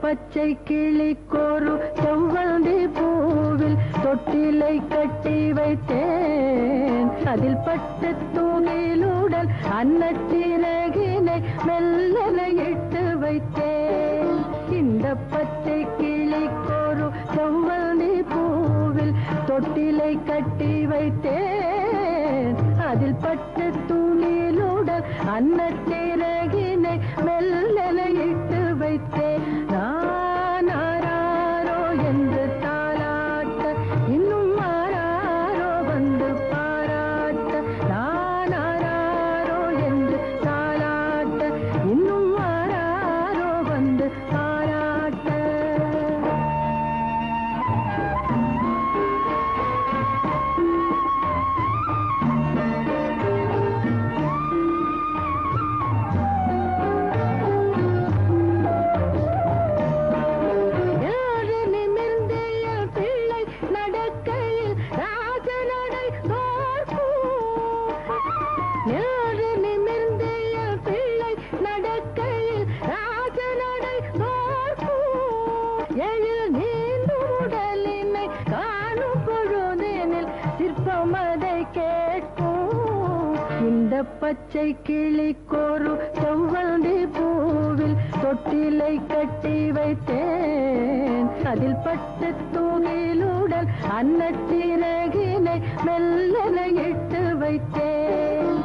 பச்சை கிளிக்கொரு செவ்வந்தி பூவில் தொட்டிலை கட்டி வைத்தேன். அதில் பட்டு தூணிலுடன் அன்னச்சிறகினை மெல்லன இட்டு வைத்தேன். இந்த பச்சை கிளிக்கொரு செவ்வந்தி பூவில் தொட்டிலை கட்டி வைத்தேன். அதில் பட்டு தூணிலுடன் அன்னச்சிறகினை மெல்லன இட்டு வைத்தேன். நான் ஆராரோ என்று தாலாட்ட இன்னும் ஆராரோ வந்து பாராட்ட. நான் ஆராரோ என்று தாலாட்ட இன்னும் ஆராரோ வந்து பாராட்ட. இந்த பச்சை கிளிக்கொரு செவ்வந்தி பூவில் தொட்டிலை கட்டி வைத்தேன். அதில் பட்டு தூணிலுடன் அன்னச்சிறகினை மெல்லன இட்டு வைத்தேன்.